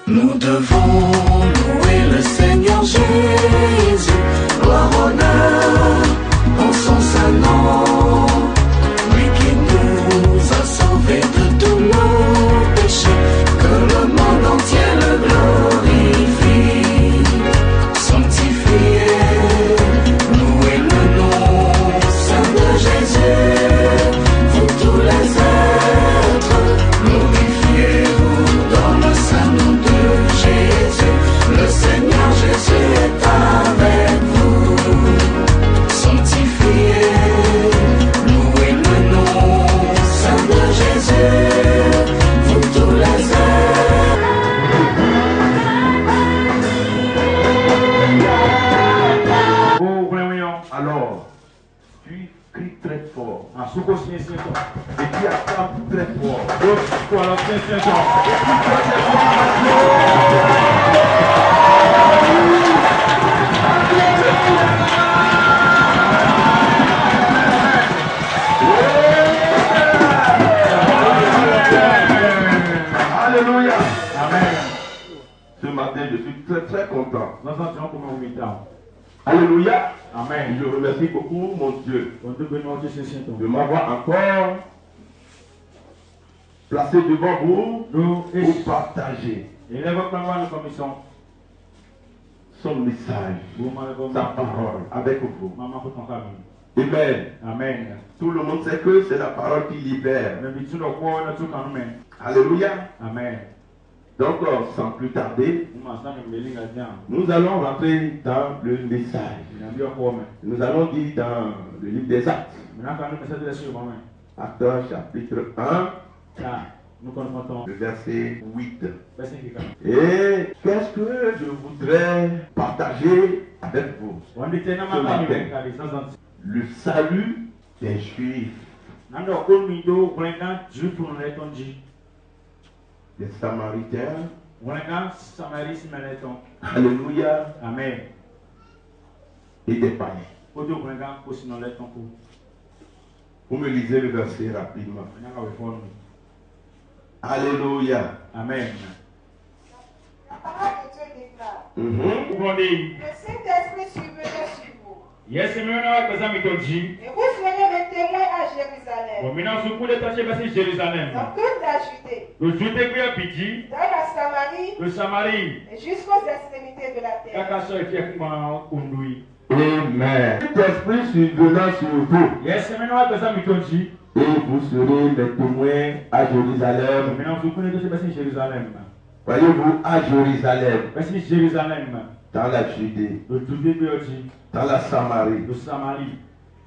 Nous devons louer le Seigneur Jésus, gloire, honneur en son saint nom, lui qui nous a sauvés de tous nos péchés, que le monde entier le glorifie, sanctifié, louez le nom saint de Jésus, vous tous les êtres, glorifiez-vous dans le saint nom de Jésus, le Seigneur Jésus est avec vous. Sanctifiez, louez le nom saint de Jésus, vous tous les êtres. Alors, tu cries très fort. Et tu acclames très fort. Alléluia. Amen. Ce matin, je suis très très content. Nós entramos como então. Alléluia. Amen. Je remercie beaucoup mon Dieu Quando nós dizemos de m'avoir encore placé devant vous pour partager ele leva para lá na comissão. son message, sa parole avec vous. Mama com caminho. Amen. Amen. Tout le monde sait que c'est la parole qui libère. Mais bitu no kwa na tu kanu Alléluia. Amen. Donc, sans plus tarder, Uma sana melinga dia. nous allons rentrer dans le message. Nambia kwa me. Nous allons dire dans le livre des Actes, Mina kanu message de sur mama. Actes chapitre 1, Ah, nous connaissons. le verset 8. Basi kika. Et qu'est-ce que je voudrais partager avec vous? Wandi tena makani kali sasa. Le salut des Juifs, Nando komido kwenda jufu nletonji. des Samaritains. Wanga samaris meleton. Alléluia. Amen. Et des païens. Odo kwenda kosino leton ko. Vous me lisez le verset rapidement. Nyaka we forme. Alléluia. Amen. La parole de Dieu déclare. Ukondi. Le Saint-Esprit survenait sur vous. Yes, mwana wa kaza mitonji. Et vous serez mes témoins à Jérusalem, Omina sukule tache basi Jérusalem. dans toute la Judée, Le Jute kuya piti, dans la Samarie le Samarie. et jusqu'aux extrémités de la terre. Kaka so efia kuma kundui. Amen. L'Esprit survenant sur vous, Yes, mwana wa kaza mitonji. et vous serez mes témoins à Jérusalem. Omina sukule tache basi Jérusalem. Voyez-vous, à Jérusalem, Basi Jérusalem. dans la Judée, Le Jute kuya ti, dans la Samarie, le Samarie.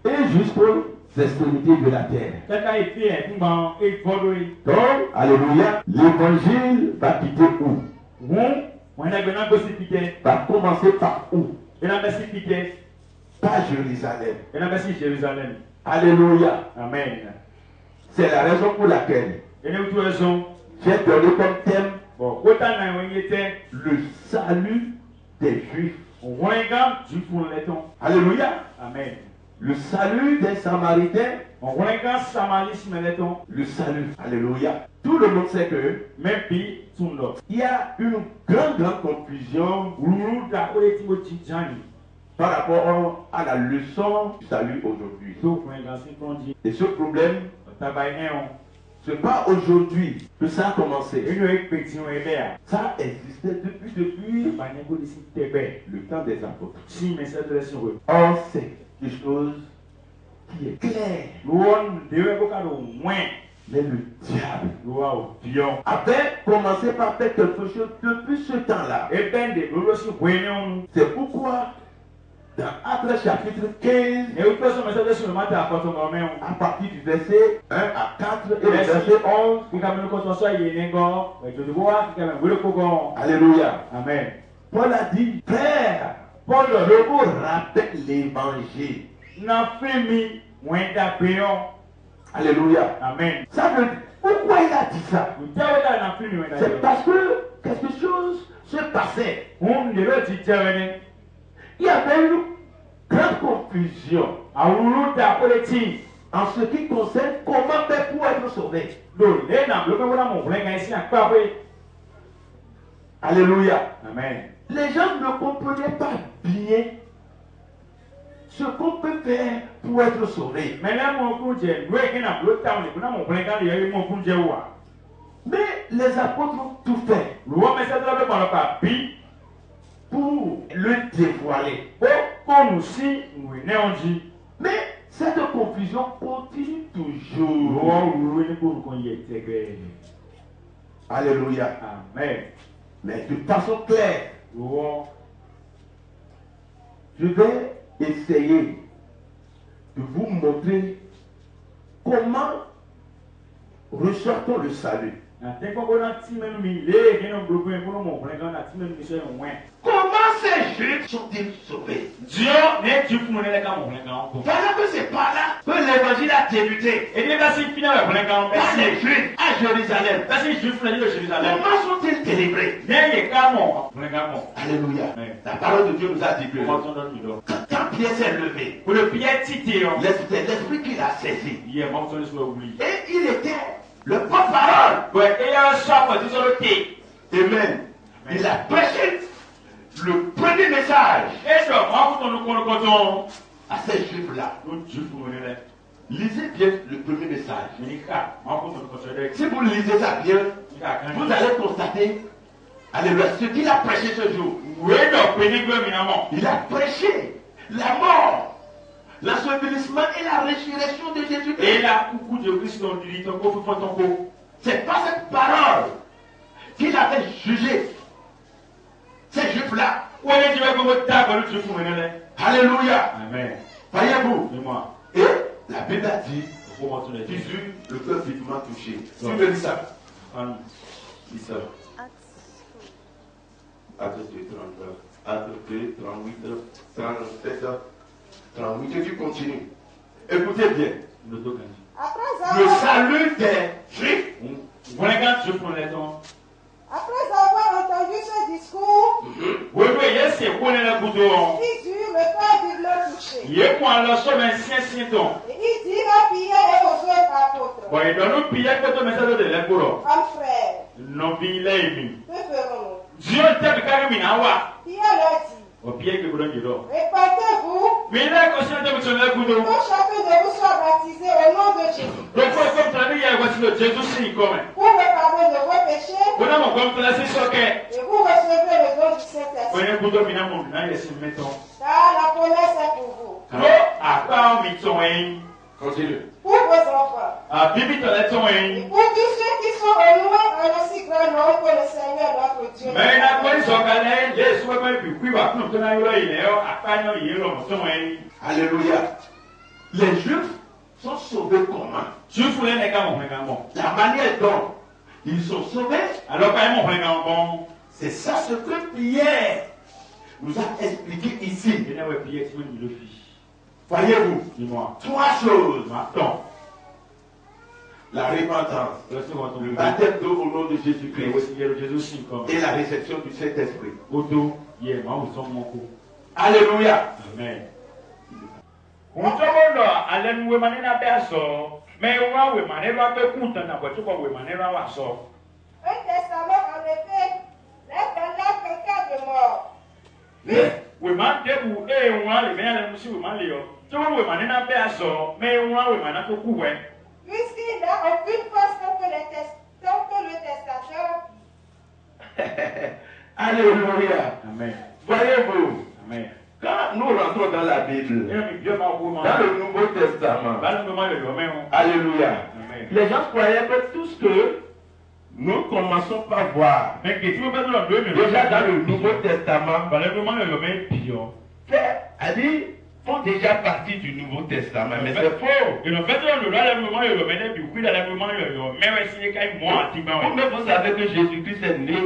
et jusqu'aux extrémités de la terre. Kaka efia kuma e fodoi. Donc, alléluia, l'évangile va quitter où? Won, wana bena gosi pite. Va commencer par où? Ena basi pite. Par Jérusalem. Ena basi Jérusalem. Alléluia. Amen. C'est la raison pour laquelle Ene utu raison. j'ai donné comme thème Bon, kota na wengete. le salut des Juifs. Wanga jufu nleton. Alléluia. Amen. Le salut des Samaritains. Wanga samalis meleton. Le salut. Alléluia. Tout le monde sait que Même pi tundo. il y a une grande confusion Ruru da oleti jani. par rapport à la leçon du salut aujourd'hui. So wanga si konji. Et ce problème, Tabai neon. ce n'est pas aujourd'hui que ça a commencé. Eno expectation ebea. Ça existait depuis Banye go disi tebe. le temps des apôtres. Si message de sur. Or, c'est quelque chose qui est clair. Luon dewe bokalo moins. Mais le diable Wow, dion. avait commencé par faire quelque chose depuis ce temps-là. Ebende lolo si weneon. C'est pourquoi, dans Actes chapitre 15, E o peso message de sur mata apoto ngomeo. à partir du verset 1 à 4 et le verset 11, Kika ko so so yenengo. E to boa kika wele kogo. Alléluia. Amen. Paul a dit, frère, Paul je vous rappelle l'évangile. Na femi wenda peon. Alléluia. Amen. Ça veut dire, pourquoi il a dit ça? Utawe na femi wenda. C'est parce que quelque chose se passait. De lo ti tewene. Il y avait une grande confusion Awuru da oleti. en ce qui concerne comment faire pour être sauvé. Do le na lo pe wona mo wlen ga isi akpa pe. Alléluia. Amen. Les gens ne comprenaient pas bien ce qu'on peut faire pour être sauvé. Mais là, mon coup, j'ai loué qu'il a bloqué mon plein quand il y a eu mon coup de joie. Mais les apôtres ont tout fait Le roi me s'est donné par le papi. pour le dévoiler. Comme aussi, nous n'avons dit. Mais cette confusion continue Le toujours. roi, nous ne pouvons qu'on y intégrer. Alléluia. Amen. Mais de façon claire, Le roi, je vais essayer de vous montrer comment ressortons le salut. Comment ces Juifs sont-ils sauvés? Voilà que c'est par là que l'évangile a débuté. Par les Juifs à Jérusalem. Comment sont-ils délivrés? Alléluia. La parole de Dieu nous a dit que quand Pierre s'est levé, l'esprit qu'il a saisi, et il était le porte-parole. Amen. Il a prêché le premier message à ces Juifs-là. Lisez bien le premier message. Si vous lisez ça bien, vous allez constater, alléluia, ce qu'il a prêché ce jour. Il a prêché la mort, l'ensevelissement et la résurrection de Jésus-Christ. C'est pas cette parole qu'il avait jugé ces Juifs-là. Alléluia. Amen. Voyez-vous. Dis-moi. Et la Bible a dit qu'ils eurent le cœur vivement touché. Tu me dis ça. Dis ça. Acte 2, 39. Acte 2, 38, 37, 38. Et tu continues. Écoutez bien. Après Le avoir, salut des Juifs. après avoir entendu ce discours, ils eurent le cœur vivement touché. Et ils dirent à Pierre et aux autres apôtres, en frères, que ferons-nous? Pierre leur dit, répandez-vous, que chacun de vous soit baptisé au nom de Jésus pour le pardon de vos péchés, et vous recevrez le don du Saint-Esprit. Car la promesse est pour vous, Continue. pour vos enfants, et pour tous ceux qui sont au loin en aussi grand nombre que le Seigneur notre Dieu. Alléluia. Les Juifs sont sauvés comment? La manière dont ils sont sauvés, c'est ça ce que Pierre nous a expliqué ici. Voyez-vous, Dis-moi. trois choses. Attends. La repentance, le baptême d'eau au nom de Jésus-Christ et la réception du Saint-Esprit. Alléluia. Amen. Untobondo alenwe manena beso me wa we manera be kunta na bwetu ko we manera wa so. Un testament, en effet, n'est pendant quelqu'un de mort. We man debu e wa le me ale musi we man le yo. To we manena beso me wa we manana ko kuwe. Puisqu'il n'a aucune force contre le testateur. Alléluia. Amen. Voyez-vous, Amen. quand nous rentrons dans la Bible, Et mi Dieu ma ko ma. dans le Nouveau Testament, Ba le ma yo me o. alléluia, Amen. les gens croyaient que tout ce que nous commençons par voir, Mais que tu me pas dans 2 minutes. déjà dans le Nouveau Testament, Ba le ma yo me pio. font déjà partie du Nouveau Testament, mais c'est faux. Et le fait que le roi le moment yo me ne bi ku da le moment yo me we si kai mo ati ba Vous, we. vous savez que Jésus-Christ est né,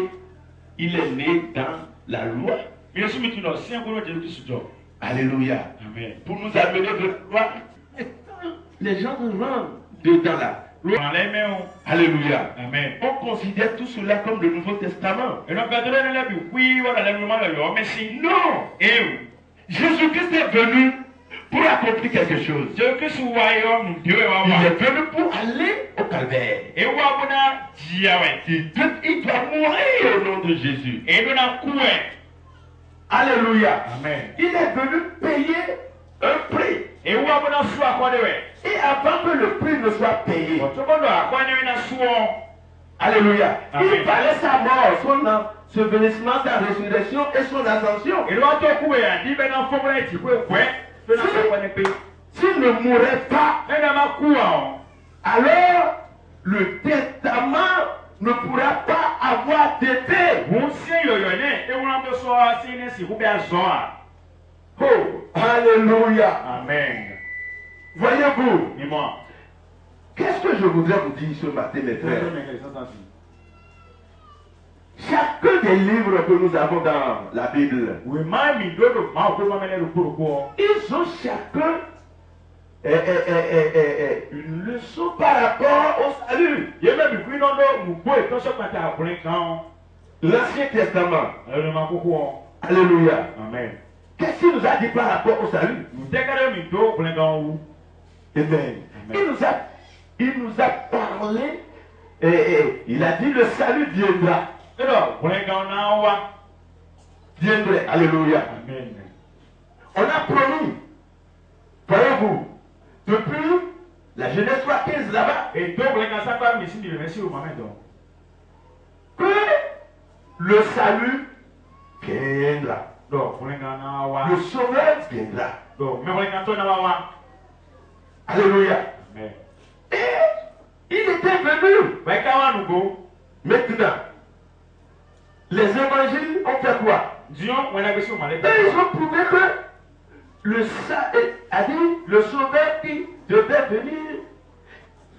il est né dans la loi. Mais si tu le sien ko Jésus Christ jo. Alléluia. Amen. Pour nous amener de la loi. Et quand les gens rentrent dedans là, alléluia, Amen. on considère tout cela comme le Nouveau Testament. Et donc, quand on a vu, oui, voilà, le moment là, mais si Non, et Jésus-Christ est venu pour accomplir quelque chose. Dieu que soit homme, Dieu est Il homme. est venu pour aller au calvaire. Et où on a dit, Il doit mourir au nom contre Jésus. Et nous avons couvert. Alléluia. Amen. Il est venu payer un prix. Et où avons nous accordé? Et avant que le prix ne soit payé, alléluia, Amen. il fallait sa mort, son ensevelissement, sa résurrection et son ascension. S'il ne mourait pas, alors le testament ne pourra pas avoir d'effet. Oh, alléluia. Amen. Voyez-vous, Dis-moi. qu'est-ce que je voudrais vous dire ce matin, mes frères? Chacun des livres que nous avons dans la Bible, ils ont chacun une leçon par rapport au salut. L'Ancien Testament. Alléluia. Amen. Qu'est-ce qu'il nous a dit par rapport au salut? Amen. Il nous a parlé, il a dit le salut viendra. Viendrait. Alléluia. Amen. On a promis, voyez-vous, depuis la Genèse 3:15 là-bas, que le salut viendra. Le sauveur viendra. Alléluia. Et il était venu. Maintenant, les évangiles ont fait quoi? Et ils ont prouvé que le sauveur qui devait venir,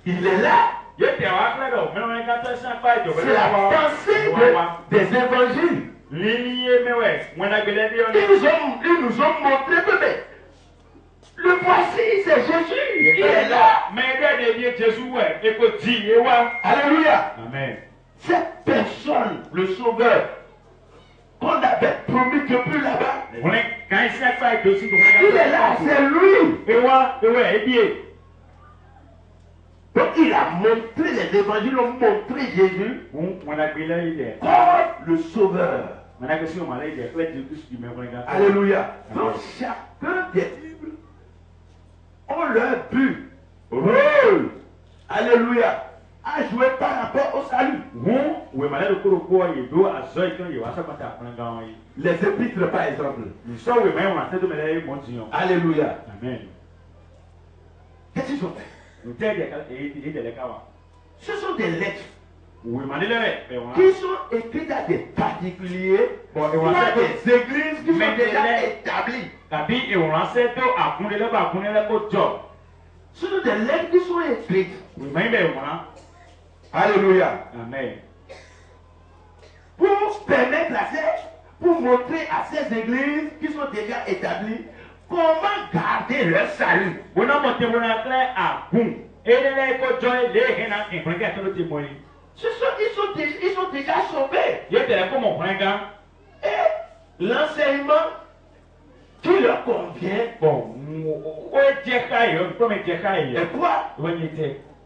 il est là. C'est la pensée des évangiles. Ils nous ont montré que le voici, c'est Jésus. Il est là. Alléluia. Amen. Cette personne, le sauveur, qu'on avait promis depuis là-bas, il est là, c'est lui. Donc il a montré, les évangiles ont montré Jésus comme le sauveur. Alléluia. Donc chacun des livres ont leur but, rôle, alléluia, à jouer par rapport au salut. Les épîtres par exemple. Alléluia. Amen. Qu'est-ce qu'ils ont fait? Ce sont des lettres qui sont écrites à des particuliers ou à des églises qui sont déjà établies. Ce sont des lettres qui sont écrites. Alléluia. Amen. Pour permettre pour montrer à ces églises qui sont déjà établies comment garder leur salut. Ils sont déjà sauvés. Et l'enseignement qui leur convient est quoi?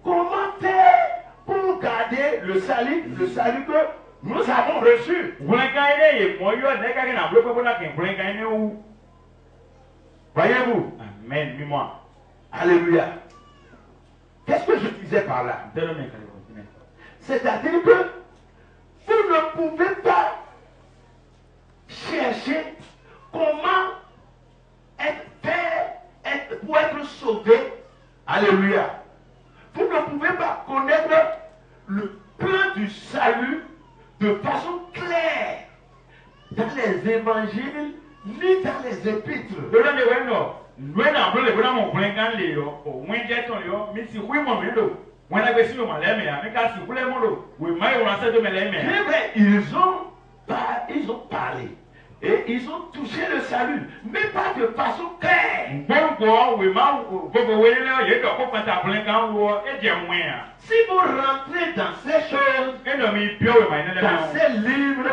Comment faire pour garder le salut que nous avons reçu? Voyez-vous? Amen. Dis-moi. Alléluia. Qu'est-ce que je disais par là? C'est-à-dire que vous ne pouvez pas chercher comment pour être sauvé. Alléluia. Vous ne pouvez pas connaître le plan du salut de façon claire dans les évangiles ni dans les épîtres. Ils ont parlé et ils ont touché le salut, mais pas de façon claire. Si vous rentrez dans ces choses, dans ces livres,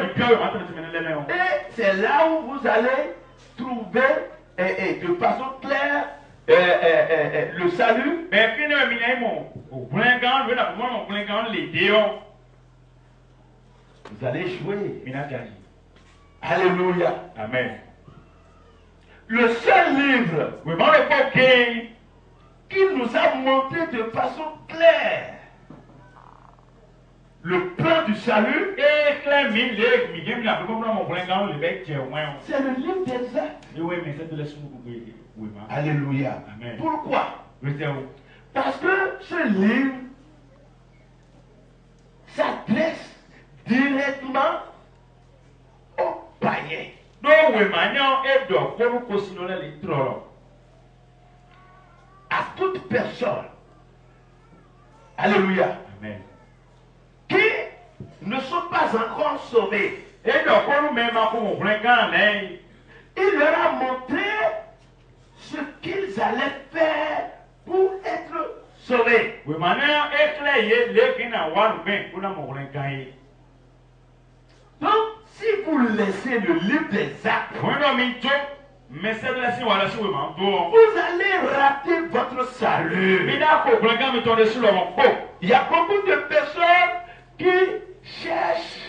et c'est là où vous allez trouver de façon claire le salut. Vous allez jouer. Mina gagné. Alléluia. Amen. Le seul livre We m'en évoqué qui nous a montré de façon claire le plan du salut, et clair mille mi game la plus mon point quand le bec c'est au moins. c'est le livre des Actes. Oui mais c'est de laisser oui ma. Alléluia. Amen. Pourquoi? Oui c'est où? Parce que ce livre s'adresse directement aux païens. Donc oui maintenant et donc pour continuer les trolls. À toute personne. Alléluia. Amen. Qui ne sont pas encore sauvés. Et donc pour nous même pour mon point quand il leur a montré ce qu'ils allaient faire pour être sauvés. oui maintenant et clair les qui n'a pas ben pour mon point quand. Donc, si vous laissez le livre des Actes, Oui non mais tout mais c'est de laisser voilà sur mon tour. vous allez rater votre salut. Mais d'accord pour quand me tomber sur le mon pot. Il y a beaucoup de personnes qui cherchent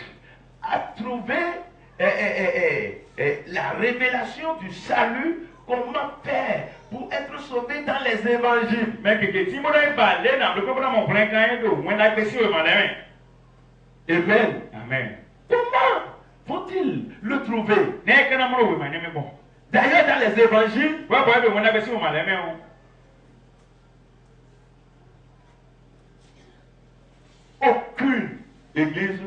à trouver la révélation du salut, comment faire pour être sauvé dans les évangiles. Mais que si mon parler dans le pour mon point quand do when I see you madame. Amen. Amen. Comment vont-ils le trouver? N'est que non mon oui madame bon. D'ailleurs, dans les évangiles, Ouais ouais de when I see you madame. aucune église,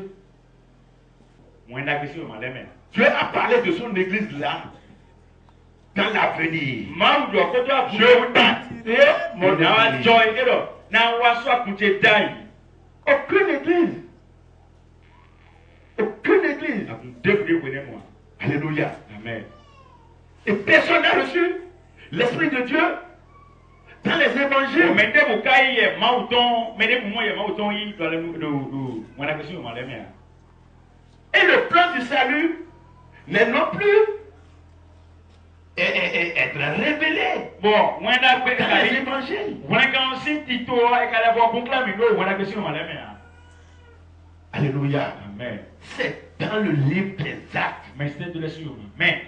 When I see you madame. Dieu a parlé de son église là, dans l'avenir. Mam do ko to abu that. Mo na joy edo. Na wa so akute dai. Aucune église. Aucune église. Depuis connais moi. Alléluia. Amen. Et personne n'a reçu l'Esprit de Dieu dans les évangiles. Mais de vous cailler mauton, mais de moi mauton yi dans le moi na question madame. Et le plan du salut n'est non plus être révélé Bon, moi na dans les évangiles. When quand si Tito et qu'elle va proclamer no moi na question madame. Alléluia. Amen. C'est dans le livre des Actes. Mais c'est de la sur. Mais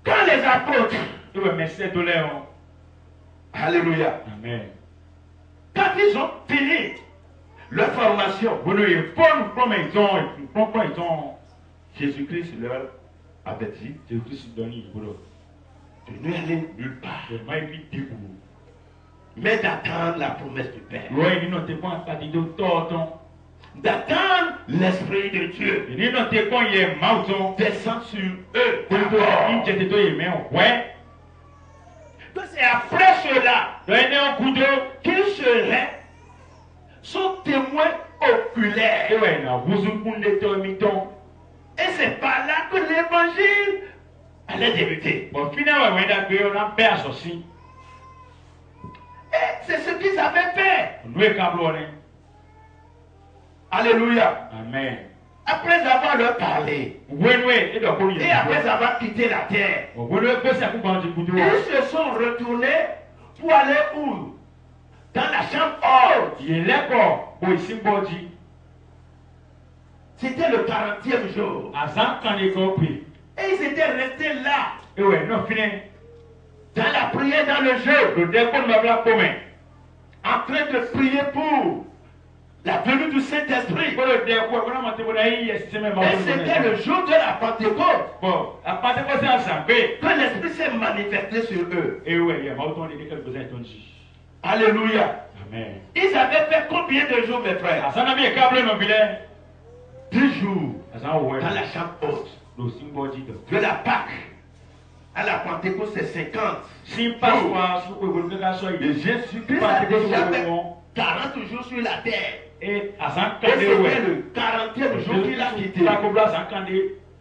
Quand les apôtres, tu veux mais c'est de là. alléluia, Amen. quand ils ont fini leur formation, Vous ne pas ils ont Jésus-Christ leur avait dit Jésus-Christ donne pour de ne aller nulle part, le mai vite pour. mais d'attendre la promesse du Père, Oui, il n'ont pas dit de tort. d'attendre l'Esprit de Dieu Il n'ont pas y est mauton. descendre sur eux. Pour d'abord. il était mais ouais. Donc c'est après cela Donnez un coup d'eau. qu'ils seraient son témoin oculaire. Et ouais, na vous un ton. Et c'est par là que l'évangile allait débuter. Bon, finalement, on a perdu aussi. Et c'est ce qu'ils avaient fait. Nous est câblonné. Alléluia. Amen. Après avoir leur parlé, Oui, et donc, et après avoir quitté la terre, ils se sont retournés pour aller où? Dans la chambre haute. il est là, pour ici, body. C'était le 40e jour. À 100 ans, il compris. Et ils étaient restés là, Et ouais, non, fini. dans la prière, dans le jeu, Le décompte m'a blanc commun. en train de prier pour la venue du Saint-Esprit. Pour le décompte, on a monté pour l'aïe, c'est même Et c'était le jour de la Pentecôte Bon, à partir de ça, ça fait. que l'Esprit s'est manifesté sur eux. Et ouais, il y a autant de quelques besoins de Alléluia. Amen. Ils avaient fait combien de jours, mes frères? À ça, on a mis un câble, non, bilan. 10 jours À ça, ouais. dans la chambre haute. Le symbole de. De la Pâque à la Pentecôte, c'est 50. Si pas soit, si vous voulez que soit, Et Jésus-Christ a déjà fait 40 jours sur la terre. et à 100 ans, Et c'était le 40e jour qu'il a quitté. La cobra 100 ans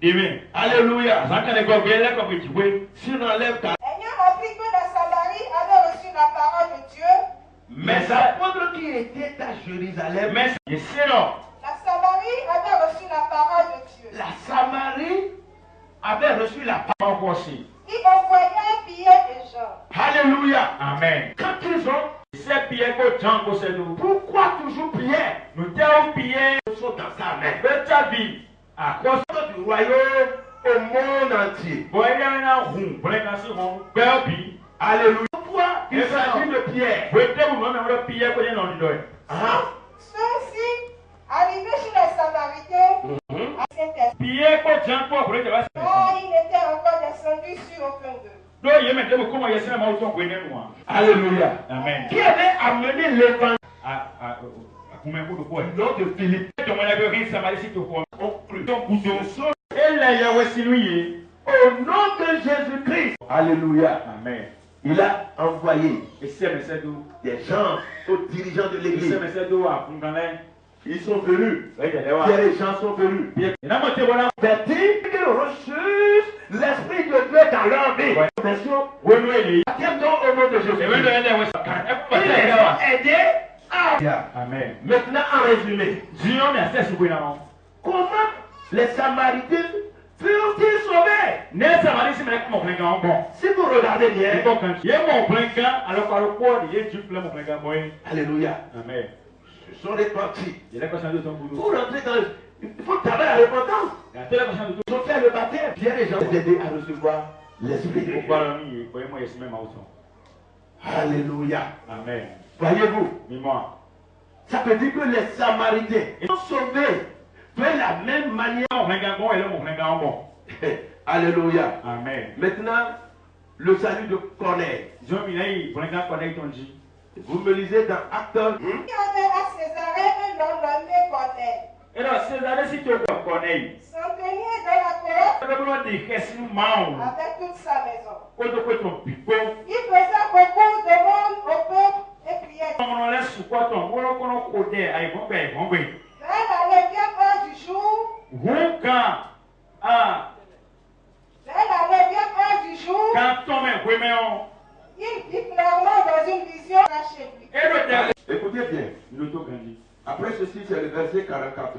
demain. Alléluia. 100 ans de gobe là comme tu vois. Si on enlève 40, Ayant appris que la Samarie avait reçu la parole de Dieu, mais les apôtres qui étaient à Jérusalem, Mais c'est non. la Samarie avait reçu la parole de Dieu. la Samarie avait reçu la parole. Pas aussi. Ils envoyaient piller des gens. Alléluia. Amen. Quand ils ont, C'est Pierre que Jean possède nous. pourquoi toujours Pierre Nous t'avons pillé. sont dans sa main? Peut-être À cause du royaume au monde entier. Alléluia. Pourquoi il s'agit de Pierre? Ceux-ci, arrivés chez les Samaritains, à Saint-Esprit, il était encore descendu sur aucun d'eux. Alléluia. Amen. Qui avait amené l'évangile? Le nom de Philippe. On cru. Au nom de Jésus-Christ. Alléluia. Amen. Il a envoyé des gens aux dirigeants de l'église. Ils sont venus. Les gens sont venus. Ils reçuent l'Esprit de Dieu dans leur vie. Au nom de Jésus. Ils ont aidé. Amen. Maintenant, en résumé, comment les Samaritains furent-ils sauvés? Si vous regardez bien, alléluia. Amen. Ce sont des parties. Pour rentrer dans il faut d'abord la repentance. Ils ont fait le baptême. Pierre et Jean les aider à recevoir l'Esprit de Dieu. Alléluia. Amen. Voyez-vous, ça veut dire que les Samaritains sont sauvés de la même manière. Alléluia. Amen. Maintenant, le salut de Corneille. Vous me lisez dans Actes. Il y avait à Césarée un homme nommé Corneille. Centenier de la couronne avec toute sa maison. Il faisait beaucoup de monde au peuple et priait. Vers la 9e heure du jour, vers la 9e heure du jour, il vit clairement dans une vision chez lui. Écoutez bien. Après ceci, c'est le verset 44.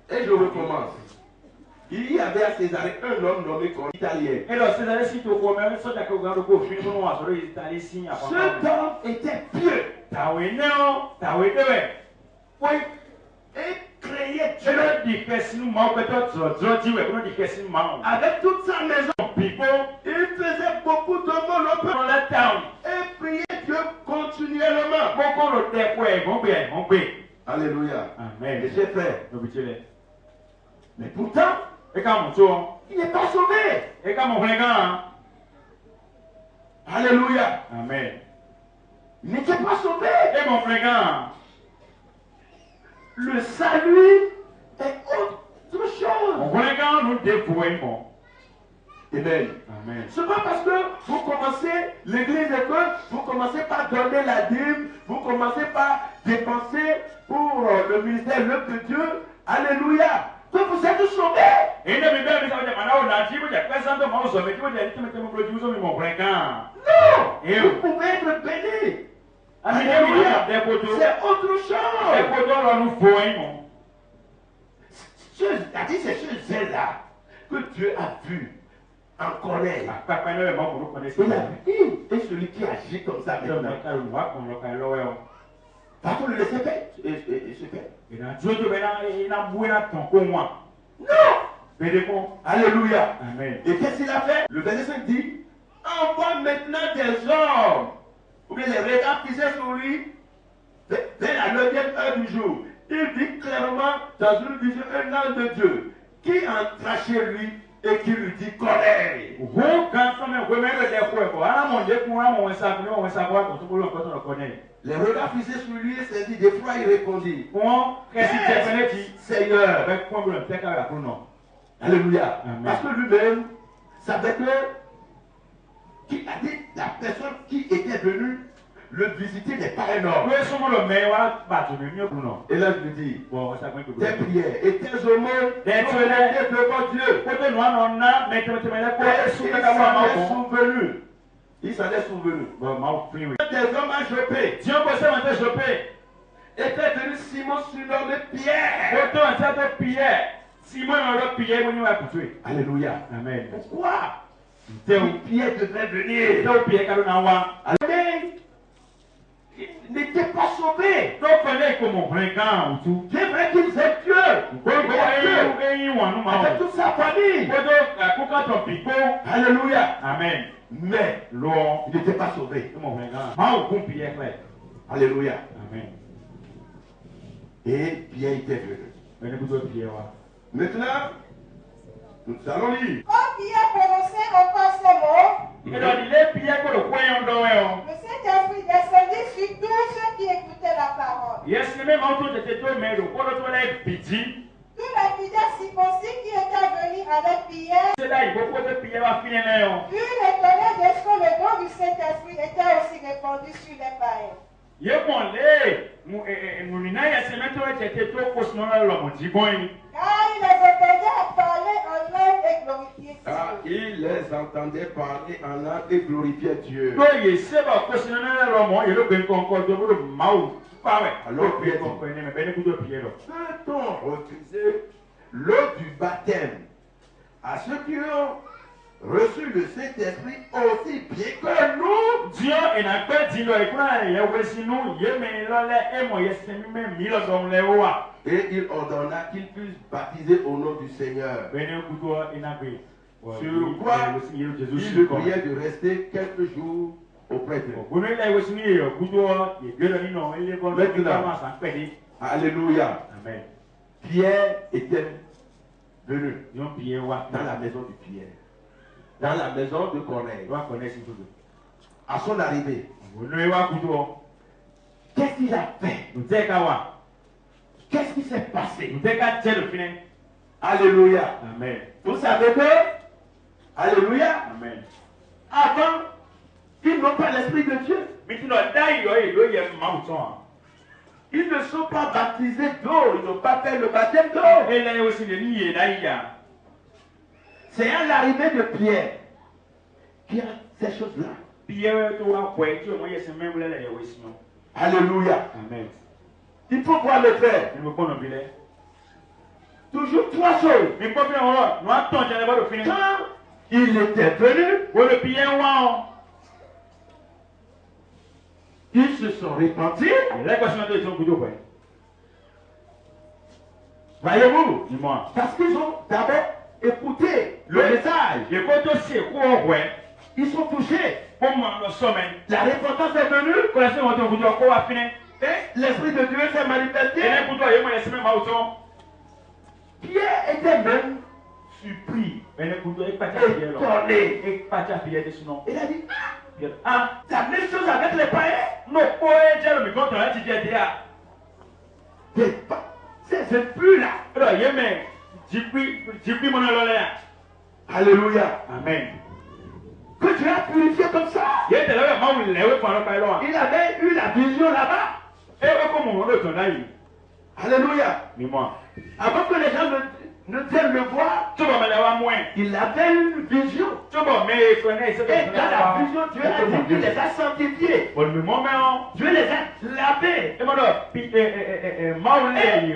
Et je recommence. Il y avait à Césarée un homme nommé comme Italien. Cet homme était pieux. Et créait Dieu. Avec toute sa maison. Il faisait beaucoup de monde au peuple. Et priait Dieu continuellement. Alléluia. Amen. Et j'ai fait. Mais pourtant, il n'est pas sauvé. Alléluia. Amen. Il n'était pas sauvé. Le salut est autre chose. Amen. Amen. C'est pas parce que vous commencez l'église et que vous commencez par donner la dîme, vous commencez par dépenser pour le ministère, l'œuvre de Dieu. Alléluia. Que vous êtes sauvés. Non. Vous pouvez être bénis. Alléluia. C'est autre chose. C'est ce zèle-là que Dieu a vu en Corneille. Et celui qui agit comme ça maintenant, va vous le laisser faire et se faire. Non. Alléluia. Amen. Et qu'est-ce qu'il a fait? Le verset 5 dit, envoie maintenant des hommes. Ou bien les regards fixés sur lui dès la 9e heure du jour. Il dit clairement dans une vision un ange de Dieu qui entra chez lui et qui lui dit Corneille. Les regards fixés sur lui et saisi des fois il répondit Seigneur. Alléluia. Amen. Parce que lui-même savait que qui a dit la personne qui était venue le visiter n'est pas un homme. Et là je lui dis tes prières et tes aumônes sont faites devant Dieu. Il s'en est souvenu. Des hommes à Jopé était venu Simon surnommé Pierre. Alléluia. Amen. Pourquoi Pierre devait venir? Il n'était pas sauvé. C'est vrai qu'il sait Dieu. Alléluia. Amen. Mais il n'était pas sauvé. Alléluia. Amen. Et Pierre était venu. Maintenant, nous allons lire. Quand Pierre prononçait encore ces mots, le Saint-Esprit descendit sur tous ceux qui écoutaient la parole. Tous les fidèles circoncis qui étaient venus avec Pierre furent étonnés de ce que le don du Saint-Esprit était aussi répandu sur les païens. Car il les entendait parler en langue et glorifier Dieu. Ah, il les entendait parler en langue et glorifier Dieu. Alors Pierre dit, peut-on refuser l'eau du baptême à ceux qui ont reçu le Saint-Esprit aussi bien que nous? Et il ordonna qu'ils puissent baptiser au nom du Seigneur. Sur quoi il le priait de rester quelques jours auprès d'eux. Alléluia. Amen. Pierre était venu dans la maison de Pierre, dans la maison de Corneille. À son arrivée, qu'est-ce qu'il a fait? Qu'est-ce qui s'est passé? Alléluia. Amen. Vous savez que, alléluia, Amen. avant, ils n'ont pas l'Esprit de Dieu. Ils ne sont pas baptisés d'eau, ils n'ont pas fait le baptême d'eau. C'est à l'arrivée de Pierre qu'il y a ces choses-là. Alléluia. Amen. Il faut voir le faire. Toujours trois choses. Quand il était venu, ils se sont répandus. Voyez-vous? Parce qu'ils ont d'abord écouté le message. Ils sont touchés. La repentance est venue. Et l'Esprit de Dieu s'est manifesté. Pierre était même surpris, étonné. Il a dit, la même chose avec les païens. C'est plus là. Alléluia. Amen. Que tu as purifié comme ça. Il avait eu la vision là-bas. Alléluia. Avant que les gens ne viennent le voir, il avait une vision. Et dans la vision, Dieu a dit qu'il les a sanctifiés. Dieu les a lavés. Et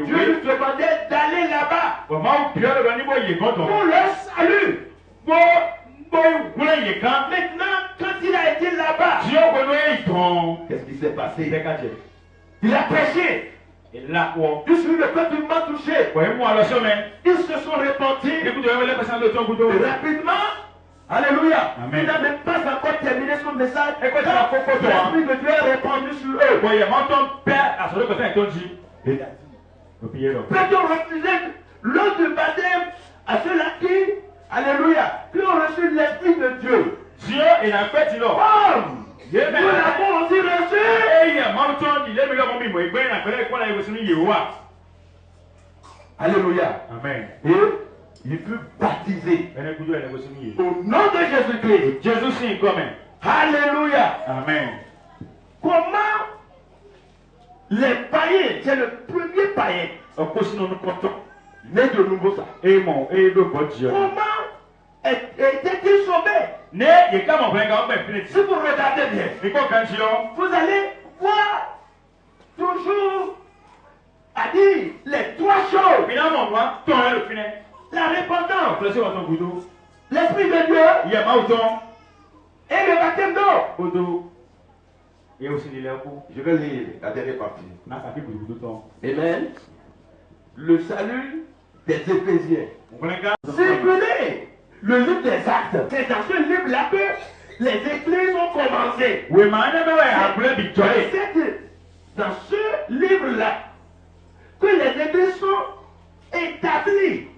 Dieu lui demandait d'aller là-bas pour le salut. Maintenant, quand il a été là-bas, qu'est-ce qui s'est passé? Il a prêché. Ils sont le peuple m'a touché. Ils se sont répandus rapidement. Alléluia. Amen. Il n'a même pas encore terminé son message. L'Esprit de Dieu est répandu sur eux. Peut-on refuser l'eau de baptême à ceux-là qui, alléluia, qui ont reçu l'Esprit de Dieu? Nous l'avons aussi reçu. Alléluia. Amen. Et il fut baptisé au nom de Jésus-Christ. Alléluia. Amen. Comment les païens, c'est le premier païen, né de nouveau ça. Comment était-il sauvé? Si vous regardez bien, vous allez voir toujours à dire les trois choses. La repentance, l'Esprit de Dieu et le baptême d'eau. Je vais lire la dernière partie. Amen. Le salut des Éphésiens. Circulez le livre des actes. C'est dans ce livre-là que les églises ont commencé. Dans ce livre-là que les églises sont établies.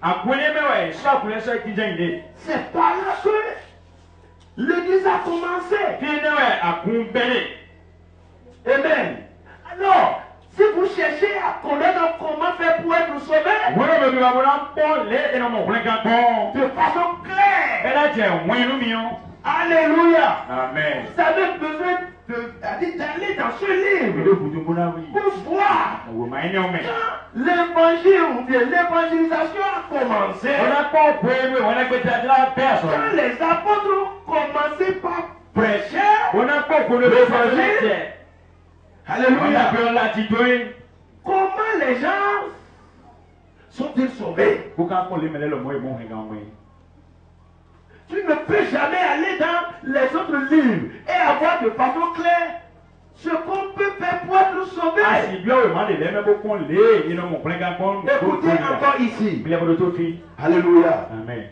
C'est par là que l'église a commencé. Amen. Alors, si vous cherchez à connaître comment faire pour être sauvé, de façon claire, alléluia. Amen. Vous avez besoin d'aller dans ce livre pour voir l'évangile ou bien l'évangélisation a commencé. Quand les apôtres ont commencé par prêcher l'évangile, alléluia. Comment les gens sont-ils sauvés? Tu ne peux jamais aller dans les autres livres et avoir de façon claire ce qu'on peut faire pour être sauvé. Écoutez encore ici. Alléluia. Amen.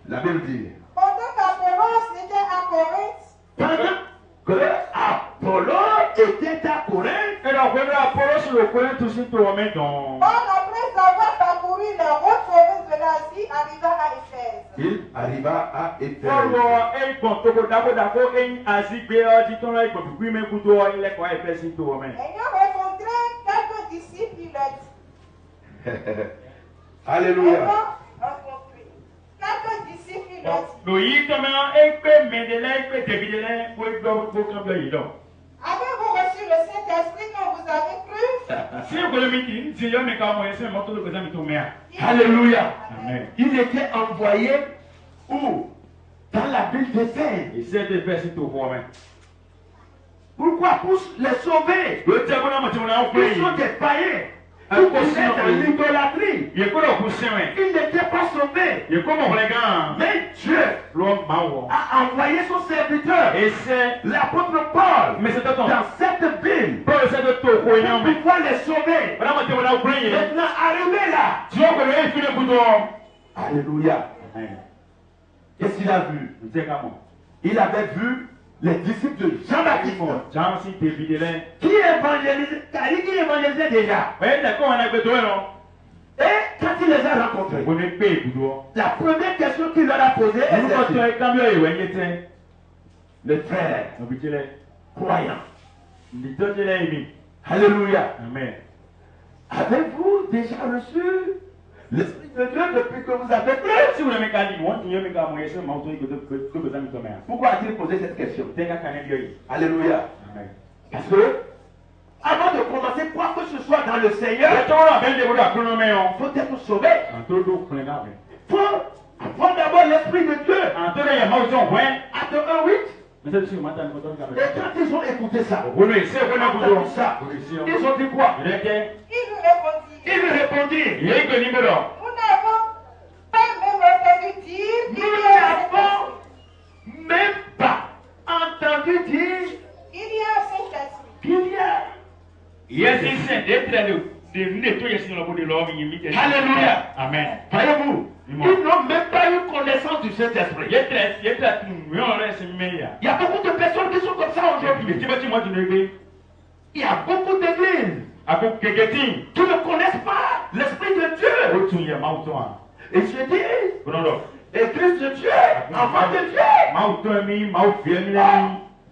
La Bible dit. Pendant qu'Apollos était à Corinthe. Pendant que Apollos était à Corinthe. Paul, après avoir parcouru la route sauveuse de l'Asie, arriva à Éphèse. Il arriva à Éphèse. Ayant rencontré quelques disciples, il a dit. Alléluia. Quelques disciples, il a dit. Avez-vous reçu le Saint-Esprit quand vous avez cru? Alléluia. Amen. Il était envoyé où? Dans la ville d'Éphèse. Pourquoi? Pour les sauver. Ils sont des païens. Ils étaient dans l'idolâtrie. Ils n'étaient pas sauvés. Mais Dieu a envoyé son serviteur, l'apôtre Paul, dans cette ville pour pouvoir les sauver. Maintenant, arrivé là. Alléluia. Qu'est-ce qu'il a vu? Il avait vu les disciples de Jean-Baptiste qui évangélisaient déjà. Et quand il les a rencontrés, la première question qu'il leur a posée est celle-ci. Les frères croyants. Alléluia. Amen. Avez-vous déjà reçu l'Esprit de Dieu depuis que vous avez cru? Pourquoi a-t-il posé cette question? Alléluia. Amen. Parce que avant de commencer quoi que ce soit dans le Seigneur, il faut être sauvé. Il faut avoir d'abord l'Esprit de Dieu. Acte 1:8. Et quand ils ont écouté ça, ils ont dit quoi? Il lui répondit. Nous n'avons pas même entendu dire Nous n'avons même pas entendu dire il y a un Saint-Esprit. qu'il y a. Alléluia. Amen. Voyez-vous, ils n'ont même pas eu connaissance du Saint-Esprit. Il y a beaucoup de personnes qui sont comme ça aujourd'hui. Il y a beaucoup d'églises qui ne connaissent pas l'Esprit de Dieu. Et se disent, Église de Dieu, enfant de Dieu.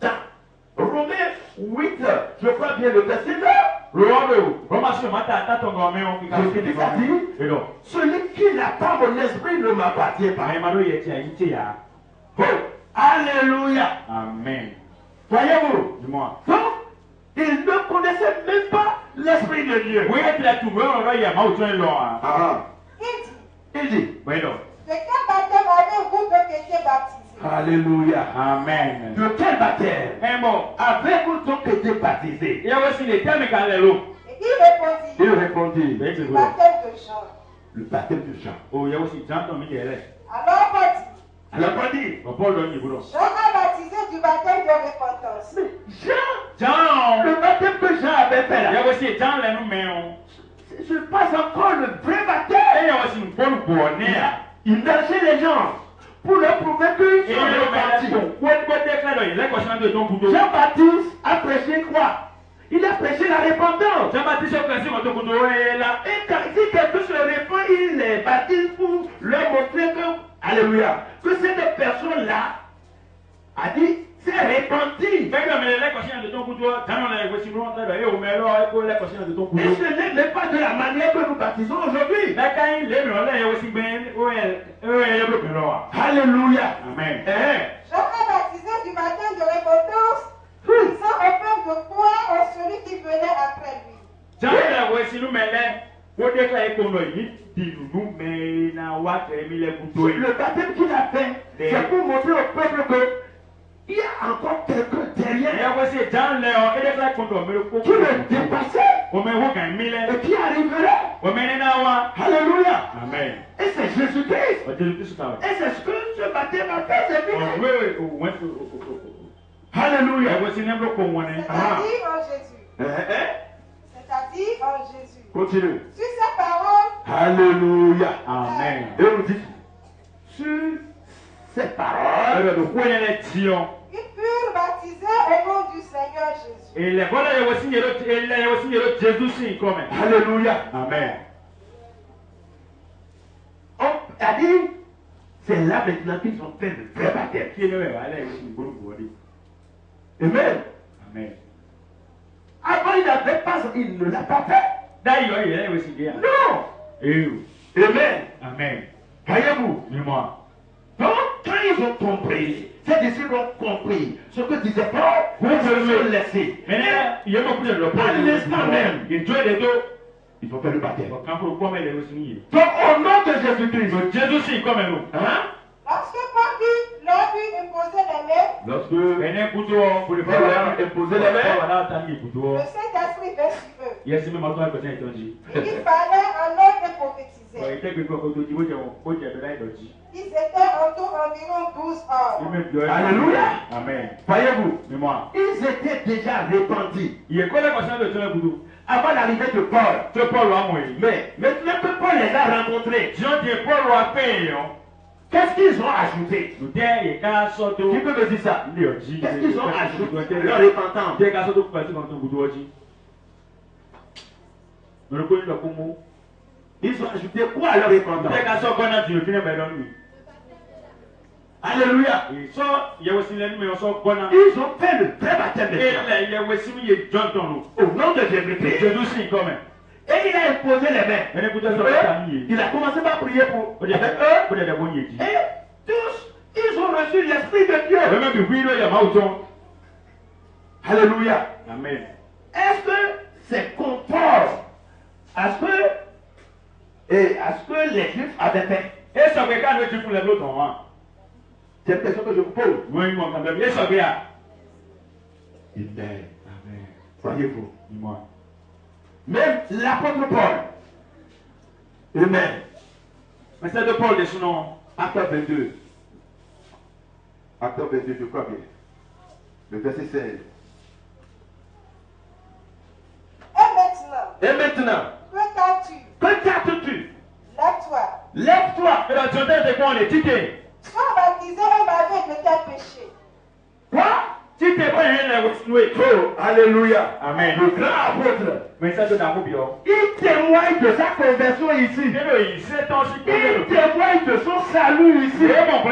Dans Romains 8, je crois bien le verset 9. Celui qui n'a pas mon esprit ne m'appartient pas. Oh, alléluia. Amen. Voyez-vous? Dis-moi. Donc, ils ne connaissaient même pas l'Esprit de Dieu. Il dit, De quel baptême avez-vous donc été baptisés? alléluia. Amen. De quel baptême avez-vous donc été baptisé? Et il répondit, Il répondit, du baptême de Jean. le baptême de Jean. Alors on dit, Alors on dit, Jean a baptisé du baptême de repentance. Jean, le baptême que Jean avait fait là, ce n'est pas encore le vrai baptême. il dansait les gens pour leur prouver qu'ils sont repentis. Jean-Baptiste a prêché quoi? Il a prêché la repentance. Et quand si quelqu'un se répand, il les baptise pour leur montrer que, alléluia, que cette personne-là a dit, c'est repenti. Et ce n'est même pas de la manière que nous baptisons aujourd'hui. Alléluia. Amen. Jean a baptisé du baptême de repentance, disant au peuple de croire en celui qui venait après lui. Le baptême qu'il a fait, c'est pour montrer au peuple que il y a encore quelqu'un derrière qui le dépassait et qui arriverait. Alléluia. Amen. Et c'est Jésus-Christ. Et c'est ce que ce baptême a fait, c'est bien. Alléluia. C'est-à-dire en Jésus. C'est-à-dire en Jésus. Continue. Sur sa parole. Alléluia. Amen. Et on dit, sur ces paroles, Ils furent baptisés au nom du Seigneur Jésus. alléluia. Amen. On a dit, c'est là maintenant qu'ils ont fait le vrai baptême. Amen. Amen. Avant, il ne l'a pas fait. Non. Amen. Amen. Voyez-vous. Dis-moi. Donc, quand ils ont compris, ces disciples ont compris ce que disait Paul, ils se sont laissés. À l'instant même, ils ont fait le baptême. Donc, au nom de Jésus-Christ, hein? Lorsque Paul leur eut imposé les mains, Lorsque Paul leur a imposé les mains, le Saint-Esprit vint sur eux. Yes, Et il parlait en langue et prophétisait. Ils étaient en tout environ 12 hommes. alléluia. Amen. Voyez-vous, Mais moi. ils étaient déjà repentis avant l'arrivée de Paul. Mais maintenant que Paul les a rencontrés, qu'est-ce qu'ils ont ajouté? Qui peut me dire ça? Qu'est-ce qu'ils ont ajouté? Leur repentance. Ils ont ajouté quoi à leur repentance? Alléluia. Ils ont fait le vrai baptême au nom de Jésus-Christ. Et il a imposé les mains. Il a commencé par prier pour eux. Et tous, ils ont reçu l'Esprit de Dieu. Alléluia. Amen. Est-ce que c'est conforme à ce que les Juifs avaient fait? C'est une question que je vous pose. Amen. Voyez-vous. Même l'apôtre Paul. Amen. Message de Paul de son nom. Acte 22. Acte 22, je crois bien. Le verset 16. Et maintenant. Que t'as-tu? Que t'as-tu? Lève-toi. Lève-toi. Sois baptisé et lavé de tes péchés. Quoi? Oh, alléluia. Amen. Le grand apôtre. Message de Damour. Il témoigne de sa conversion ici. Il témoigne de son salut ici. Comment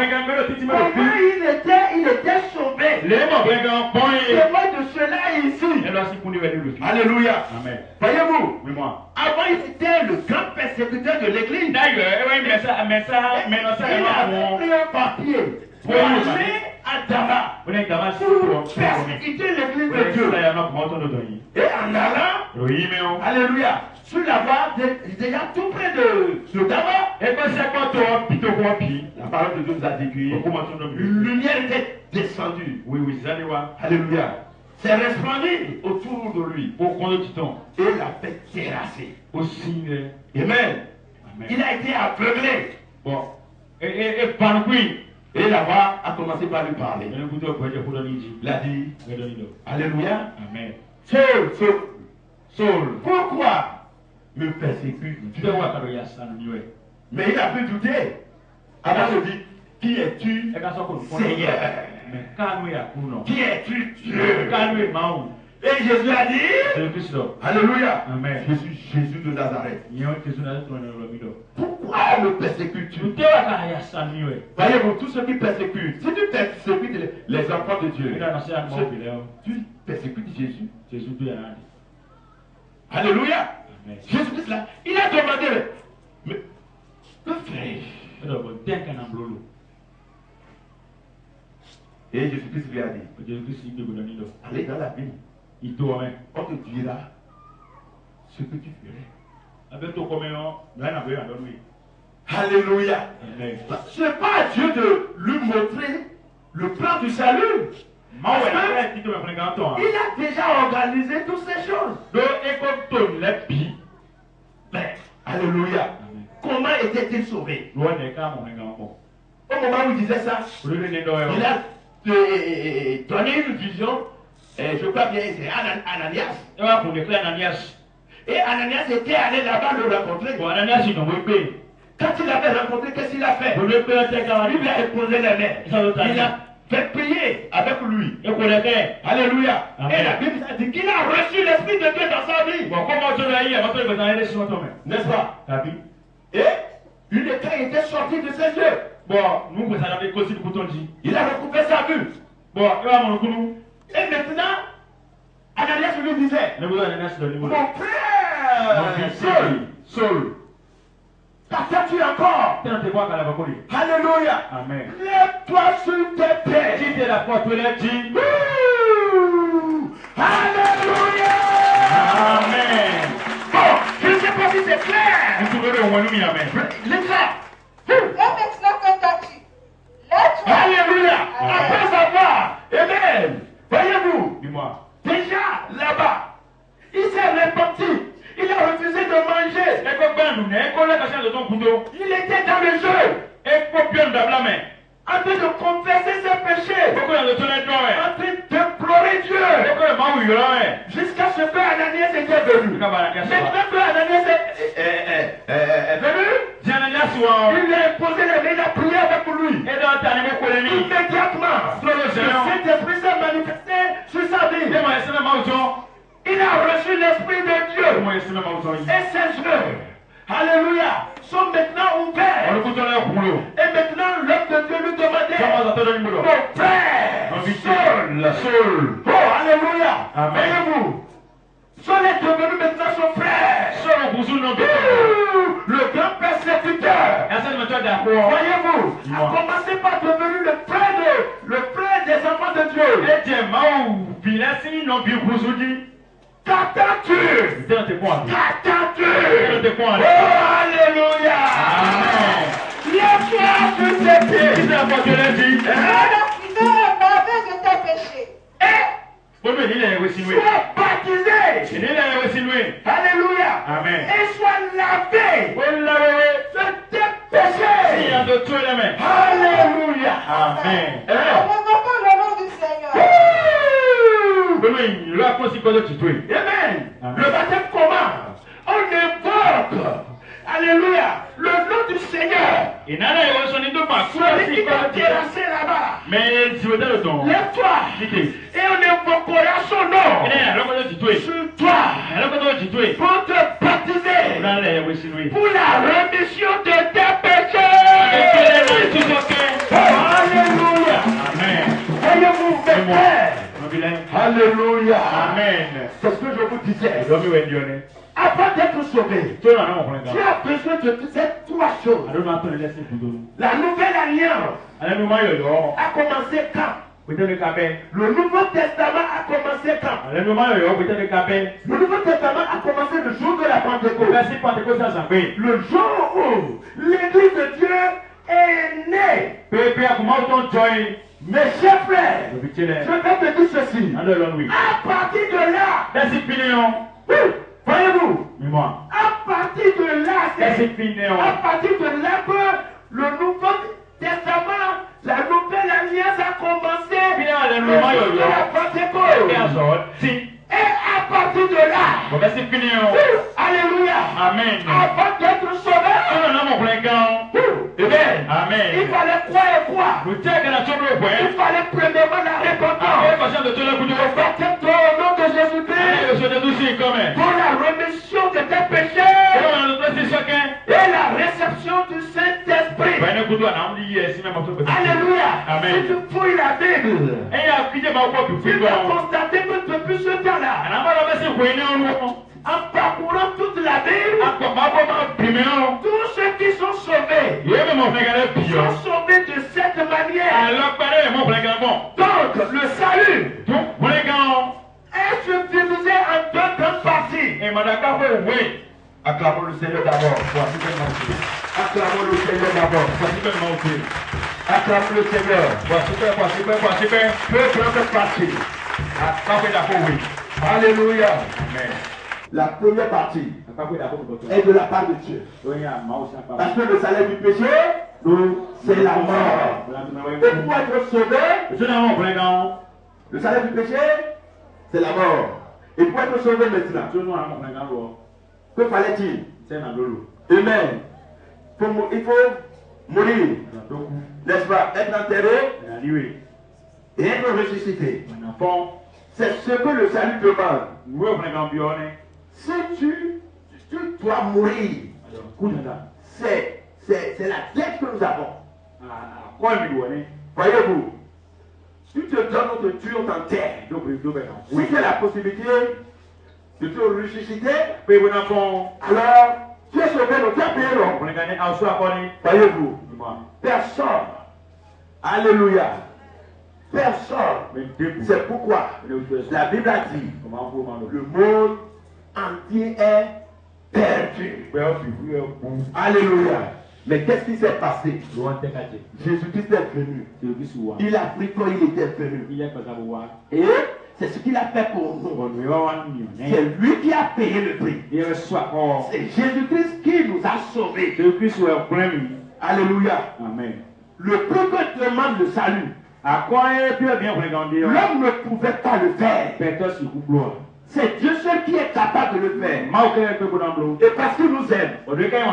il était sauvé. Il témoigne de cela ici. Alléluia. Amen. Voyez-vous, Mais moi. avant il était le grand persécuteur de l'église. D'ailleurs, Il a pris un papier pour aller à Damas pour persécuter l'église de Dieu. Et en allant, alléluia, sur la voie, déjà tout près de Damas, la parole de Dieu nous a dit que une lumière était descendue. Alléluia. C'est resplendu autour de lui. Et l'a fait terrasser. Amen. Il a été aveuglé. Et la voix a commencé par lui parler. Il a dit, alléluia. Amen. Saul, pourquoi me persécutes? Mais il a pu douter. Avant je dis, qui es-tu, Seigneur? Qui es-tu, Dieu? Et Jésus a dit, alléluia, Amen. je suis Jésus de Nazareth. Pourquoi me persécutes-tu? Voyez-vous, tous ceux qui persécutent, si tu persécutes les enfants de Dieu, tu persécutes Jésus. Alléluia. Jésus-Christ là, il a demandé, mais que ferais-je? Et Jésus-Christ lui a dit, allez dans la ville, on te dira ce que tu ferais. Alléluia. Ce n'est pas à Dieu de lui montrer le plan du salut. Il a déjà organisé toutes ces choses. Mais, alléluia. Comment était-il sauvé? Au moment où il disait ça, il a donné une vision. Et je crois bien c'est Ananias. Et Ananias était allé là-bas le rencontrer. Quand il l'avait rencontré, qu'est-ce qu'il a fait? Il lui a imposé les mains. Il a fait prier avec lui. Alléluia. Et la Bible dit qu'il a reçu l'Esprit de Dieu dans sa vie. N'est-ce pas? Et une écaille était sortie de ses yeux. Il a recouvert sa vue. Et maintenant, Ananias lui disait, mon frère, Saul, t'attends-tu encore? Alléluia. Amen. Lève-toi sur tes pieds. Alléluia. Amen. Bon, je ne sais pas si c'est clair. Les frères. Et maintenant que t'as-tu? Lève-toi. Alléluia. Après avoir, amen. Voyez-vous, Dis-moi. déjà là-bas, il s'est repenti. Il a refusé de manger. Il était dans le jeu. En train de confesser ses péchés. En train d'implorer Dieu. Jusqu'à ce que Ananias était venu. Maintenant que Ananias est venu, il lui a imposé les mains, il a prié avec lui. Immédiatement, le Saint-Esprit s'est manifesté sur sa vie. Il a reçu l'Esprit de Dieu. Et ses yeux, alléluia, sont maintenant ouverts. Et maintenant, l'homme de Dieu lui demandait, mon frère, Saul. Oh, alléluia. Voyez-vous, Saul est devenu maintenant son frère. Le grand persécuteur. Voyez-vous, a commencé par devenir le frère des enfants de Dieu. Qu'attends-tu? Qu'attends-tu? Oh, alléluia. Lève-toi sur tes pieds. Tu es bavé de tes péchés. Sois baptisé. Alléluia. Amen. Et sois lavé de tes péchés. Alléluia. Amen. On invoque le nom du Seigneur. Amen. Le baptême comment? On évoque, alléluia, le nom du Seigneur. Celui qui t'a terrassé là-bas. Lève-toi. Et on évoquera son nom sur toi pour te baptiser pour la rémission de tes péchés. Alléluia. Amen. Voyez-vous, mes frères. Alléluia. Amen. C'est ce que je vous disais. Avant d'être sauvé, tu as besoin de ces trois choses. La nouvelle alliance a commencé quand? Le Nouveau Testament a commencé quand? Le Nouveau Testament a commencé le jour de la Pentecôte. Le jour où l'Église de Dieu est née. Mes chers frères, je vais te dire ceci. À partir de là, voyez-vous, à partir de là, c'est à partir de là que le Nouveau Testament, la nouvelle alliance a commencé. Le jour de la Pentecôte. Et à partir de là, alléluia, Amen. avant d'être sauvé, Amen. Amen. Il fallait quoi et quoi? Il fallait premièrement la repentance. Au nom de Jésus-Christ. Pour la rémission de tes péchés. Et la réception du Saint-Esprit. Alléluia. Amen. Si tu fouilles la Bible, tu vas constater que depuis ce temps-là, en parcourant toute la Bible, tous ceux qui sont sauvés sont sauvés de cette manière. Donc, le salut est subdivisé en deux grandes parties. Acclamons le Seigneur d'abord. Acclamons le Seigneur d'abord. Acclamons le Seigneur. Deux grandes parties. Alléluia. Amen. La première partie est de la part de Dieu. Parce que le salaire du péché, c'est la mort. Et pour être sauvé, le salaire du péché, c'est la mort. Et pour être sauvé maintenant, que fallait-il? Amen. Il faut mourir, n'est-ce pas? Être enterré et être ressuscité. C'est ce que le salut demande. Si tu dois mourir, c'est la dette que nous avons. Voyez-vous, si tu te donnes notre Dieu, on t'enterre. Si tu as la possibilité de te ressusciter, alors tu es sauvé, nous tu as payé l'homme. Voyez-vous, personne. Alléluia. Personne. C'est pourquoi la Bible a dit le monde entier est perdu. Alléluia. Mais qu'est-ce qui s'est passé? Jésus-Christ est venu. Il a pris quand il était venu. Et c'est ce qu'il a fait pour nous. C'est lui qui a payé le prix. C'est Jésus-Christ qui nous a sauvés. Alléluia. Amen. Le prix que demande le salut, l'homme ne pouvait pas le faire. C'est Dieu seul qui est capable de le faire. Et parce qu'il nous aime, il était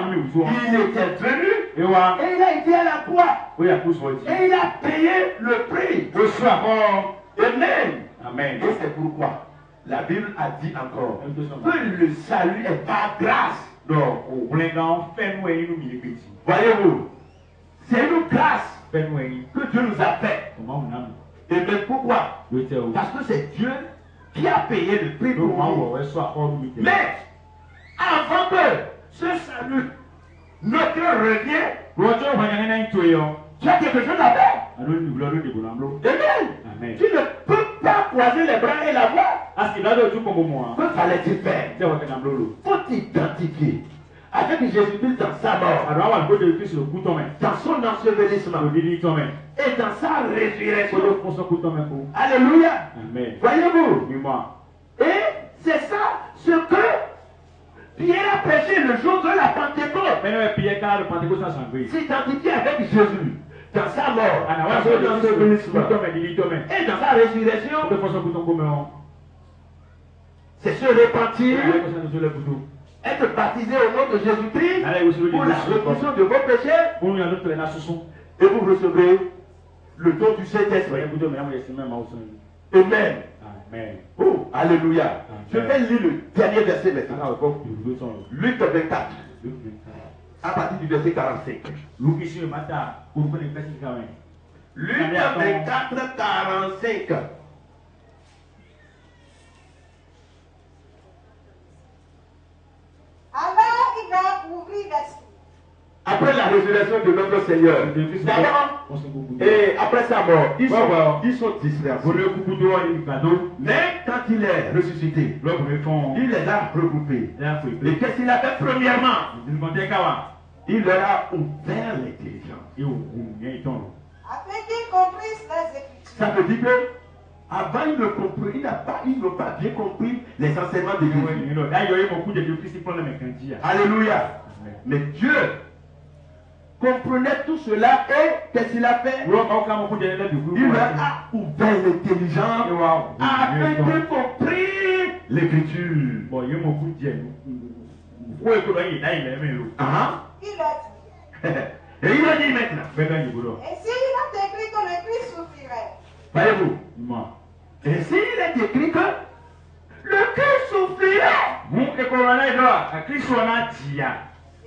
venu et il a été à la croix. Et il a payé le prix. Amen. Amen. Et c'est pourquoi la Bible a dit encore que le salut est par grâce. Voyez-vous, c'est une grâce que Dieu nous a fait. Et bien pourquoi? Parce que c'est Dieu qui a payé le prix pour nous. Mais avant que ce salut ne te revienne, tu as quelque chose à faire. Amen. Tu ne peux pas croiser les bras et la voix. Que fallait-il faire? Il faut t'identifier avec Jésus-Christ dans sa mort, dans son ensevelissement et dans sa résurrection. Alléluia. Voyez-vous? Et c'est ça ce que Pierre a prêché le jour de la Pentecôte. S'identifier avec Jésus dans sa mort, dans son ensevelissement et dans sa résurrection. C'est se repentir, être baptisé au nom de Jésus-Christ pour la rémission de vos péchés, et vous recevrez le don du Saint-Esprit. Amen. Oh, alléluia. Je vais lire le dernier verset maintenant. Luc 24. À partir du verset 45. Luc 24, 45. Alors il va ouvrir l'esprit. Après la résurrection de notre Seigneur, d'abord, et après sa mort, ils sont dispersés. Mais quand il est ressuscité, il les a regroupés. Et qu'est-ce qu'il a fait premièrement? Il leur a ouvert l'intelligence. Afin qu'ils comprissent les Écritures. Ça veut dire que avant ils ne comprenaient pas, ils n'ont pas bien compris les enseignements de Jésus. Alléluia. Mais Dieu comprenait tout cela et qu'est-ce qu'il a fait? Il leur a ouvert l'intelligence afin qu'ils comprennent l'écriture. Il a dit. Et il a dit maintenant. Et s'il a écrit que le Christ souffrirait. Voyez-vous? Et s'il est écrit que le Christ souffrirait.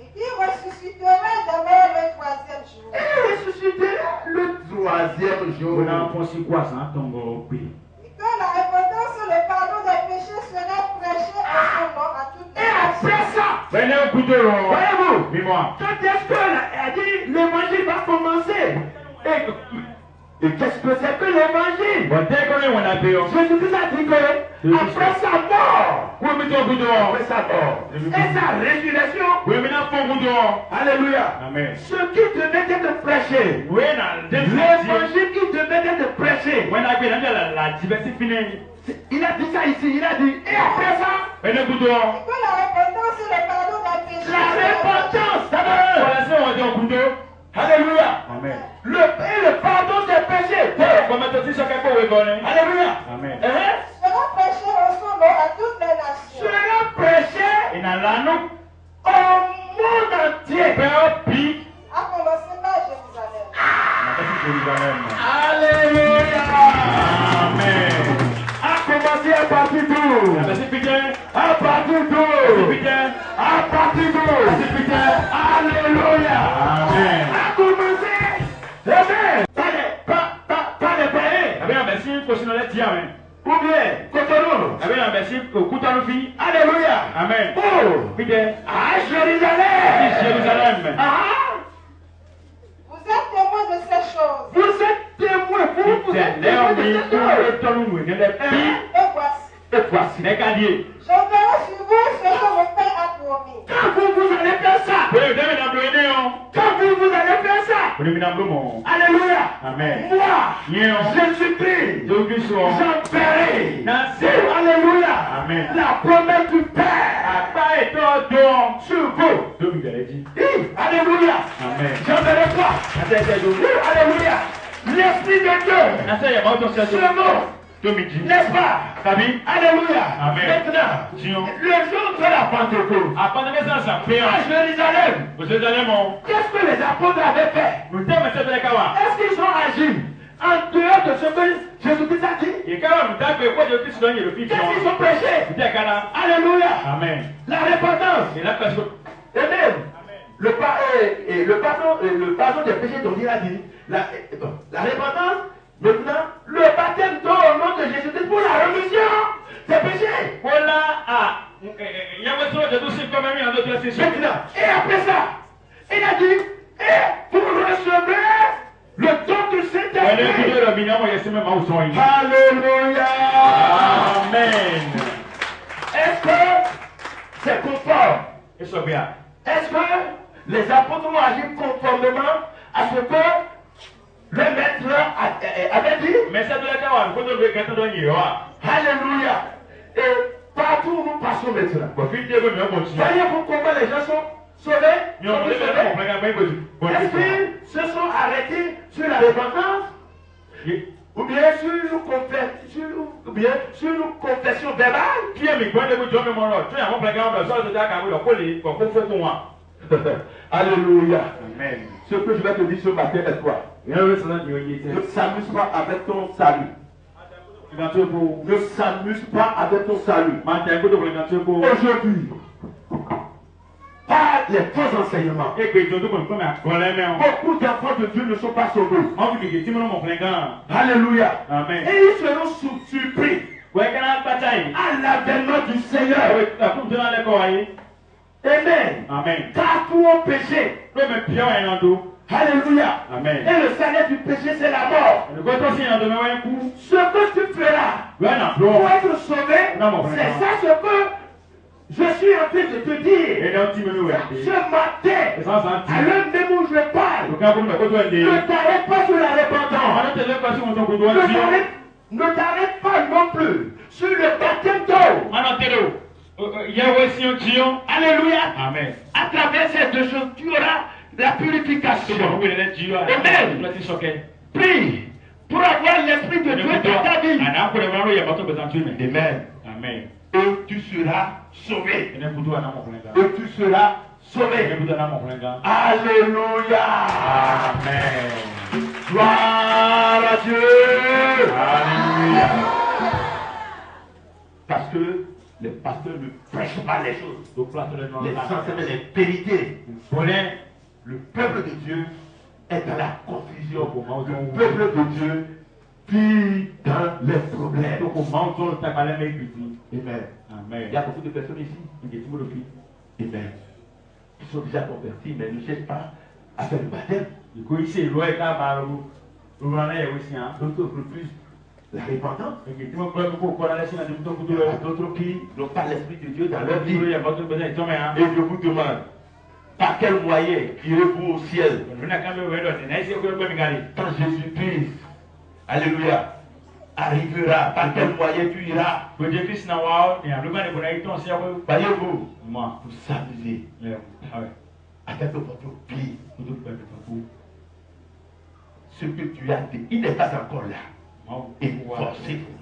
Et qu'il ressusciterait d'abord le troisième jour. Et ressusciterait le troisième jour. Et que la repentance et le pardon des péchés seraient prêchés à son nom à toutes les nations. Et après ça, voyez-vous, quand est-ce que l'évangile va commencer? Et qu'est-ce que c'est que l'évangile? Jésus-Christ a dit que après sa mort, après sa mort et sa résurrection, alléluia, Amen. ce qui devait être prêché, l'évangile qui devait être prêché, il a dit ça ici, il a dit, et après ça, Et que la repentance et le pardon des péchés. la repentance, alléluia, Amen. le pardon des péchés, alléluia, Amen. Sera prêché au son nom à toutes les nations. sera prêché au monde entier. À commencer par Jérusalem. Alléluia. Amen. À commencer à partir d'où? À partir d'où? À partir d'où? Alléluia. Amen. À commencer. Amen. Pas les païens. Ou bien, Cotonou. Alléluia. Amen. Oh. À Jérusalem. Ah. Vous êtes témoins de ces choses. Vous êtes témoins. Vous êtes témoins de ces choses. Et voici. J'enverrai sur vous ce que mon Père a promis. Quand vous allez faire ça. Quand vous allez faire ça. Alléluia. Amen. Moi, Jésus-Christ, j'enverrai. Alléluia. Amen. La promesse du Père sur vous. Alléluia. Amen. J'enverrai quoi? Alléluia. L'Esprit de Dieu. Ce mot. N'est-ce pas? Alléluia. Amen. Maintenant, le jour de la Pentecôte, à Jérusalem, qu'est-ce que les apôtres avaient fait? Est-ce qu'ils ont agi en dehors de ce que Jésus-Christ a dit? Qu'est-ce qu'ils ont prêché? Alléluia. Amen. La repentance. Et même, le pardon des péchés dont il a dit, la repentance. Maintenant, le baptême au nom de Jésus-Christ pour la rémission des péchés. Maintenant, et après ça, il a dit, et vous recevez le don du Saint-Esprit. Alléluia. Amen. Est-ce que c'est conforme? Est-ce que les apôtres ont agi conformément à ce que le maître avait dit? Alléluia. Et partout où nous passons maintenant, voyez-vous comment les gens sont sauvés? Est-ce qu'ils se sont arrêtés sur la repentance? Ou bien sur une confession verbale? Alléluia. Amen. Ce que je vais te dire ce matin est quoi? Ne s'amuse pas avec ton salut. Ne s'amuse pas avec ton salut. Aujourd'hui, par les faux enseignements, beaucoup d'enfants de Dieu ne sont pas sauvés. Alléluia. Amen. Et ils seront surpris à l'avènement du Seigneur. Amen. Amen. Car tout ont péché. Alléluia. Amen. Et le salaire du péché, c'est la mort. Ce que tu feras pour être sauvé, c'est ça ce que je suis en train de te dire. Ce matin, à l'heure même où je parle, ne t'arrête pas sur la repentance. Ne t'arrête pas non plus sur le baptême d'eau. Alléluia. Amen. À travers ces deux choses, tu auras la purification. Amen. Prie pour avoir l'Esprit de Dieu dans ta vie. Amen. Amen. Et tu seras sauvé. Et tu seras sauvé. Alléluia. Amen. Gloire à Dieu. Alléluia. Parce que les pasteurs ne prêchent pas les choses. Les enseignements, les vérités. Le peuple de Dieu est dans la confusion. Le peuple de Dieu vit dans les problèmes. Amen. Amen. Il y a beaucoup de personnes ici. Amen. Qui sont déjà convertis, mais ne cherchent pas à faire le baptême. D'autres refusent la repentance. Il y a d'autres qui n'ont pas l'Esprit de Dieu dans leur vie. Et je vous demande, par quel moyen irez-vous au ciel quand Jésus-Christ, alléluia, arrivera? Par quel moyen tu iras? Voyez-vous, pour s'amuser avec votre vie. Ce que tu as dit, il n'est pas encore là. Et forcez vous.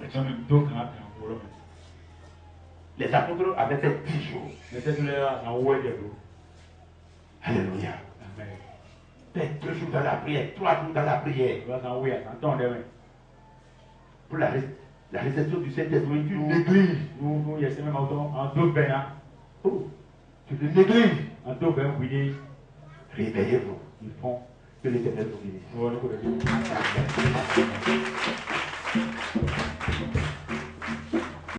Les apôtres avaient fait 10 jours. Alléluia. Peut-être 2 jours dans la prière, 3 jours dans la prière. Pour la réception du Saint-Esprit, tu négliges. Oh, tu le négliges. Réveillez-vous. Que l'Éternel vous bénisse.